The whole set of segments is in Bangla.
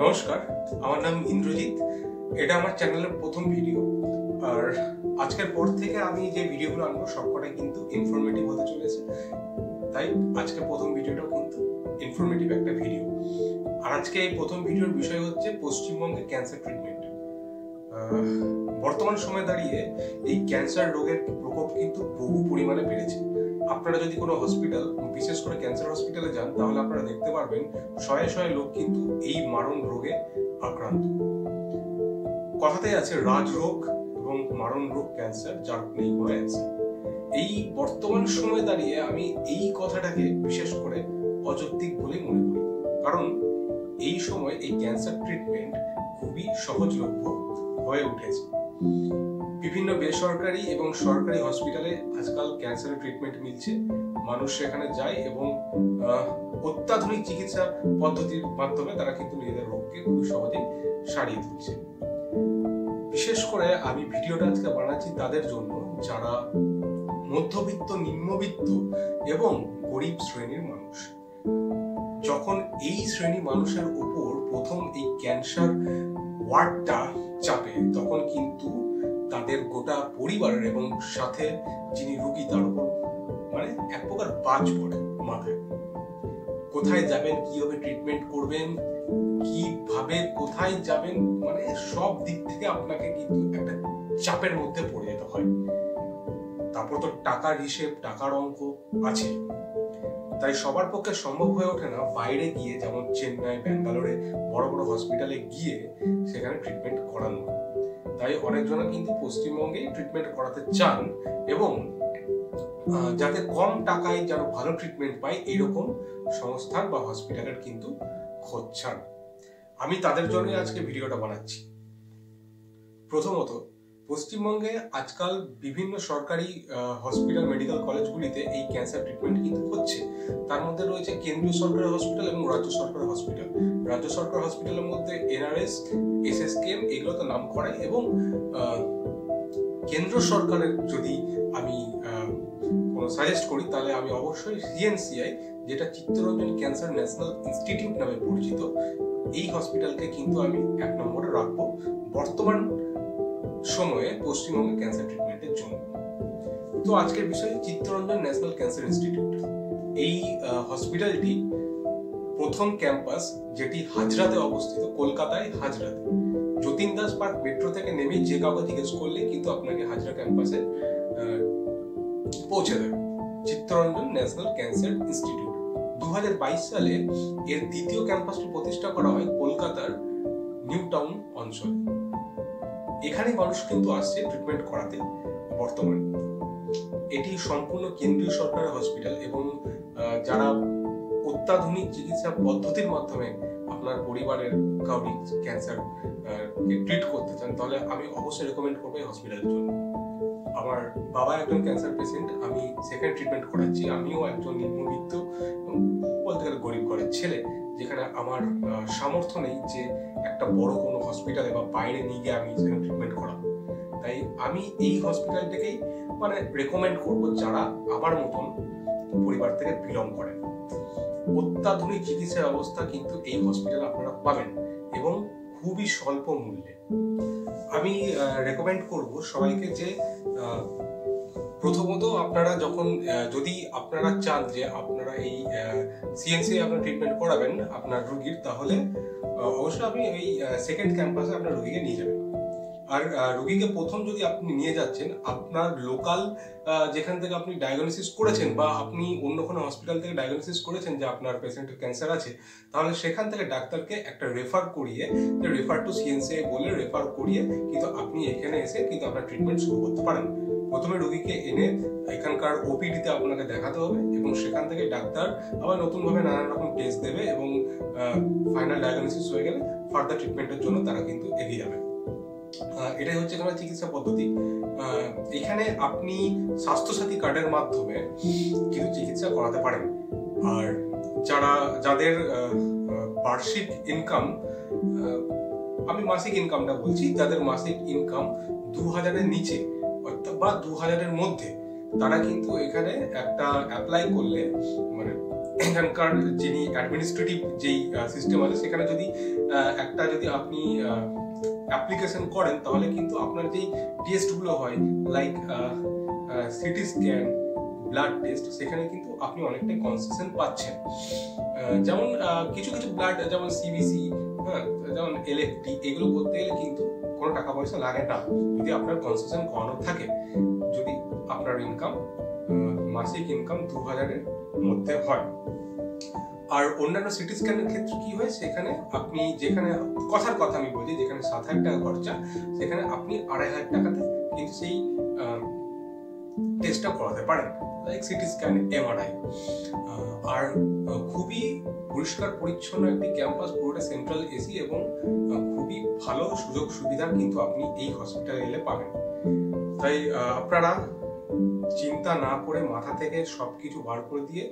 নমস্কার, আমার নাম ইন্দ্রজিৎ। এটা আমার চ্যানেলের প্রথম ভিডিও। আর আজকের পর থেকে আমি যে ভিডিওগুলো আনবো সবকটাই কিন্তু ইনফরমেটিভ হতে চলেছে। তাই আজকে প্রথম ভিডিওটাও কিন্তু ইনফরমেটিভ একটা ভিডিও। আর আজকে এই প্রথম ভিডিওর বিষয় হচ্ছে পশ্চিমবঙ্গে ক্যান্সার ট্রিটমেন্ট। বর্তমান সময়ে দাঁড়িয়ে এই ক্যান্সার রোগের প্রকোপ কিন্তু বহু পরিমাণে বেড়েছে। আপনারা যদি কোনো হসপিটাল, বিশেষ করে ক্যান্সার হসপিটালে যান, তাহলে আপনারা দেখতে পারবেন শয়ে শয়ে লোক কিন্তু এই মারণ রোগে আক্রান্ত। কথাতেই আছে রাজরোগ এবং মারণ রোগ ক্যান্সার, যার নেই কোনো অ্যান্সার। এই বর্তমান সময়ে দাঁড়িয়ে আমি এই কথাটাকে বিশেষ করে অযৌক্তিক বলে মনে করি, কারণ এই সময় এই ক্যান্সার ট্রিটমেন্ট খুবই সহজলভ্য হয়ে উঠেছে। বিভিন্ন বেসরকারি এবং সরকারি হসপিটালে আজকাল ক্যান্সারের ট্রিটমেন্ট মিলছে। মানুষ সেখানে যায় এবং অত্যাধুনিক চিকিৎসা পদ্ধতির মাধ্যমে তারা কিন্তু নিজেদের রোগকে খুব সহজেই সারিয়ে তুলছে। বিশেষ করে আমি ভিডিওটা আজকে বানাচ্ছি তাদের জন্য যারা মধ্যবিত্ত, নিম্নবিত্ত এবং গরিব শ্রেণীর মানুষ। যখন এই শ্রেণী মানুষের উপর প্রথম এই ক্যান্সার ওয়ার্ডটা চাপে, তখন কিন্তু তাদের গোটা পরিবারের এবং সাথে যিনি রোগী তার উপর মানে এক প্রকার বাজ পড়ে মাথায়। কোথায় যাবেন, কিভাবে ট্রিটমেন্ট করবেন, কিভাবে কোথায় যাবেন, মানে সব দিক থেকে আপনাকে কিন্তু একটা চাপের মধ্যে পড়ে যেতে হয়। তারপর তো টাকার হিসেব, টাকার অঙ্ক আছে। তাই সবার পক্ষে সম্ভব হয়ে ওঠে না বাইরে গিয়ে, যেমন চেন্নাই, ব্যাঙ্গালোরে বড় বড় হসপিটালে গিয়ে সেখানে ট্রিটমেন্ট করানো। তাই অনেকজনা কিন্তু পশ্চিমবঙ্গেই ট্রিটমেন্ট করাতে চান এবং যাতে কম টাকায় যেন ভালো ট্রিটমেন্ট পায় এরকম সংস্থান বা হসপিটালের কিন্তু খোঁজ চান। আমি তাদের জন্যই আজকে ভিডিওটা বানাচ্ছি। প্রথমত, পশ্চিমবঙ্গে আজকাল বিভিন্ন সরকারি হসপিটাল, মেডিকেল কলেজগুলিতে এই ক্যান্সার ট্রিটমেন্ট কিন্তু হচ্ছে। তার মধ্যে রয়েছে কেন্দ্রীয় সরকারের হসপিটাল এবং রাজ্য সরকারের হসপিটাল। রাজ্য সরকার হসপিটালের মধ্যে NRS, SSKM এগুলো তো নাম করাই, এবং কেন্দ্র সরকারের যদি আমি কোনো সাজেস্ট করি তাহলে আমি অবশ্যই CNCI, যেটা চিত্তরঞ্জন ক্যান্সার ন্যাশনাল ইনস্টিটিউট নামে পরিচিত, এই হসপিটালকে কিন্তু আমি 1 নম্বরে রাখবো বর্তমান সময়ে পশ্চিমবঙ্গে ক্যান্সার ট্রিটমেন্টের জন্য। তো আজকের বিষয় চিত্তরঞ্জন ন্যাশনাল ক্যান্সার ইনস্টিটিউট। এই হসপিটালটি প্রথম ক্যাম্পাস, যেটি হাজরাতে অবস্থিত, কলকাতায় হাজরাতে। যতীন দাস পার্ক মেট্রো থেকে নেমে যে কাউকে জিজ্ঞেস করলে কিন্তু আপনাকে হাজরা ক্যাম্পাসে পৌঁছে দেবে। চিত্তরঞ্জন ন্যাশনাল ক্যান্সার ইনস্টিটিউট 2022 সালে এর দ্বিতীয় ক্যাম্পাসটি প্রতিষ্ঠা করা হয় কলকাতার নিউ টাউন অঞ্চলে। এখানে মানুষ কিন্তু আসছে ট্রিটমেন্ট করাতে বর্তমানে। এটি সম্পূর্ণ কেন্দ্রীয় সরকারের হসপিটাল এবং যারা অত্যাধুনিক চিকিৎসা পদ্ধতির মাধ্যমে আপনার পরিবারের কাউরি ক্যান্সার ট্রিট করতে চান, তাহলে আমি অবশ্যই রেকমেন্ড করবো এই হসপিটালের জন্য। আমার বাবা একজন ক্যান্সার পেশেন্ট, আমি সেখানে ট্রিটমেন্ট করাচ্ছি। আমিও একজন নিম্নবিত্ত, বলতে গেলে গরিব ঘরের ছেলে, যেখানে আমার সামর্থ্য নেই যে একটা বড় কোনো হসপিটালে বা বাইরে নিয়ে গিয়ে আমি সেখানে ট্রিটমেন্ট করাবো। তাই আমি এই হসপিটালটাকেই মানে রেকমেন্ড করব যারা আমার মতন পরিবার থেকে বিলং করেন। অত্যাধুনিক চিকিৎসা ব্যবস্থা কিন্তু এই হসপিটালে আপনারা পাবেন এবং খুবই স্বল্প মূল্যে। আমি রেকমেন্ড করব সবাইকে যে প্রথমত আপনারা যখন যদি আপনারা চান যে আপনারা এই CNCI আপনার ট্রিটমেন্ট করাবেন আপনার রোগীর, তাহলে অবশ্যই আপনি এই সেকেন্ড ক্যাম্পাসে আপনার রোগীকে নিয়ে যাবেন। আর রোগীকে প্রথম যদি আপনি নিয়ে যাচ্ছেন, আপনার লোকাল যেখান থেকে আপনি ডায়াগনোসিস করেছেন বা আপনি অন্য কোনো হসপিটাল থেকে ডায়াগনোসিস করেছেন যে আপনার পেশেন্টের ক্যান্সার আছে, তাহলে সেখান থেকে ডাক্তারকে একটা রেফার করিয়ে, যে রেফার টু CNCI বলে রেফার করিয়ে কিন্তু আপনি এখানে এসে কিন্তু আপনার ট্রিটমেন্ট শুরু করতে পারেন। প্রথমে রোগীকে এনে এখানকার OPD-তে আপনাকে দেখাতে হবে এবং সেখান থেকে ডাক্তার আবার নতুনভাবে নানান রকম টেস্ট দেবে এবং ফাইনাল ডায়াগনোসিস হয়ে গেলে ফার্দার ট্রিটমেন্টের জন্য তারা কিন্তু এগিয়ে যাবে। এটাই হচ্ছে এখানে চিকিৎসা পদ্ধতি। এখানে আপনি স্বাস্থ্যসাথী কার্ডের মাধ্যমে কিন্তু চিকিৎসা করাতে পারেন। আর যাদের বার্ষিক ইনকাম, আমি মাসিক ইনকামটা বলছি, যাদের মাসিক ইনকাম 2000-এর নিচে বা 2000-এর মধ্যে, তারা কিন্তু এখানে একটা অ্যাপ্লাই করলে, মানে এখানকার যিনি অ্যাডমিনিস্ট্রেটিভ যেই সিস্টেম আছে সেখানে যদি আপনি অ্যাপ্লিকেশন করেন তাহলে কিন্তু আপনার যেই টেস্টগুলো হয় like CT scan, blood test, সেখানে কিন্তু আপনি অনেকটাই কনসেশন পাচ্ছেন। যেমন কিছু কিছু ব্লাড যেমন সিবিসি, হ্যাঁ, যেমন এলএফটি, এগুলো করতে গেলে কিন্তু কোনো টাকা পয়সা লাগে না যদি আপনার কনসেশন করানো থাকে, যদি আপনার ইনকাম মাসিক ইনকাম 2000-এর মধ্যে হয়। আর অন্যান্য সিটি স্ক্যানের ক্ষেত্রে কি হয়, সেখানে আপনি যেখানে কথার কথা আমি বলি যেখানে 7000 টাকা খরচা, সেখানে আপনি 2500 টাকাতে কিন্তু সেই টেস্টটা করাতে পারেন, লাইক সিটি স্ক্যান, এমআরআই। আর খুবই পরিষ্কার পরিচ্ছন্ন একটি ক্যাম্পাস, পুরোটা সেন্ট্রাল এসি এবং খুবই ভালো সুযোগ সুবিধা কিন্তু আপনি এই হসপিটালে এলে পাবেন। তাই আপনারা চিন্তা না করে মাথা থেকে সবকিছু বার করে দিয়ে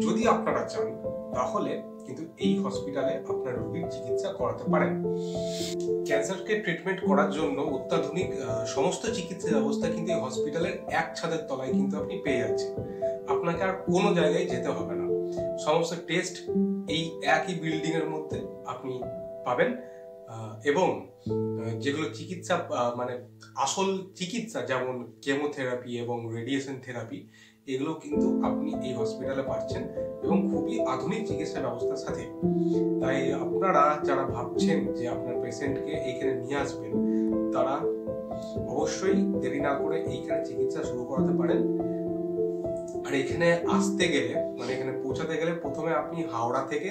যদি আপনারা চান তাহলে কিন্তু এই হসপিটালে আপনার রোগীর চিকিৎসা করাতে পারেন। ক্যান্সারকে ট্রিটমেন্ট করার জন্য অত্যাধুনিক সমস্ত চিকিৎসা ব্যবস্থা কিন্তু এই হসপিটালের এক ছাদের তলায় কিন্তু আপনি পেয়ে যাচ্ছেন। আপনাকে আর কোনো জায়গায় যেতে হবে না, সমস্ত টেস্ট এই একই বিল্ডিং এর মধ্যে আপনি পাবেন। এবং যেগুলো চিকিৎসা মানে আসল চিকিৎসা যেমন কেমোথেরাপি এবং রেডিয়েশন থেরাপি, এগুলো কিন্তু আপনি এই হসপিটালে পাচ্ছেন এবং খুবই আধুনিক চিকিৎসা ব্যবস্থার সাথে। তাই আপনারা যারা ভাবছেন যে আপনার পেশেন্টকে এইখানে নিয়ে আসবেন, তারা অবশ্যই দেরি না করে এইখানে চিকিৎসা শুরু করাতে পারেন। আর এখানে আসতে গেলে মানে এখানে পৌঁছাতে গেলে প্রথমে আপনি হাওড়া থেকে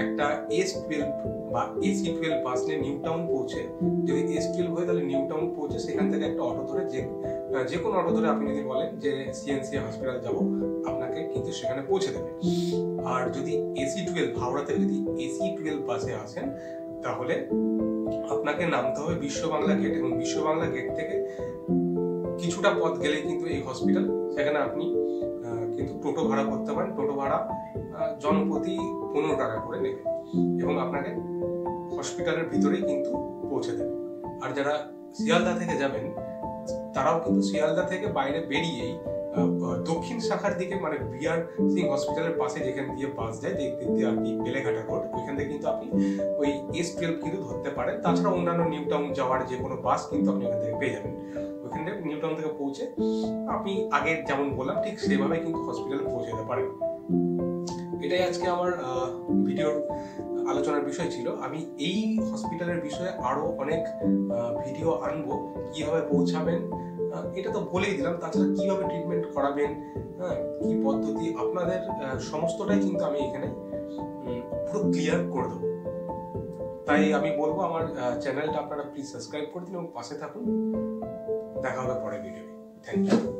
একটা S12 বা AC12 বাস নিয়ে নিউ টাউন পৌঁছে, যদি S12 হয় তাহলে নিউ টাউন পৌঁছে সেখান থেকে একটা অটো ধরে যে কোনো অটো ধরে আপনি যদি বলেন যে CNC হসপিটাল যাব, আপনাকে কিন্তু সেখানে পৌঁছে দেবে। আর যদি AC12 হাওড়া থেকে যদি AC12 বাসে আসেন তাহলে আপনাকে নামতে হবে বিশ্ব বাংলা গেট, এবং বিশ্ব বাংলা গেট থেকে কিছুটা পথ গেলে কিন্তু এই হসপিটাল, সেখানে আপনি কিন্তু টোটো ভাড়া করতে পারেন। টোটো ভাড়া জনপ্রতি 15 টাকা করে নেবে এবং আপনাকে হসপিটালের ভিতরেই কিন্তু পৌঁছে দেবে। আর যারা শিয়ালদা থেকে যাবেন তারাও কিন্তু শিয়ালদা থেকে বাইরে বেরিয়েই দক্ষিণ শাখার দিকে মানে বিআর সিং হসপিটালের পাশে যেখান দিয়ে বাস যায়, যে দিক দিয়ে আর কি বেলেঘাটা রোড, ওইখান থেকে কিন্তু আপনি ওই S12 কিন্তু ধরতে পারেন। তাছাড়া অন্যান্য নিউ টাউন যাওয়ার যে কোনো বাস কিন্তু আপনি ওখান থেকে পেয়ে যাবেন। ওইখান থেকে নিউ টাউন থেকে পৌঁছে আপনি আগে যেমন বললাম ঠিক সেভাবে কিন্তু হসপিটালে পৌঁছে যেতে পারেন। এটাই আজকে আমার ভিডিওর আলোচনার বিষয় ছিল। আমি এই হসপিটালের বিষয়ে আরো অনেক ভিডিও আনবো, কিভাবে পৌঁছাবেন এটা তো বলেই দিলাম, তাছাড়া কিভাবে ট্রিটমেন্ট করাবেন, কি পদ্ধতি, আপনাদের সমস্তটাই কিন্তু আমি এখানে পুরো ক্লিয়ার করে দেবো। তাই আমি বলবো আমার চ্যানেলটা আপনারা প্লিজ সাবস্ক্রাইব করে দিন এবং পাশে থাকুন। দেখা হবে পরের ভিডিও। Thank you.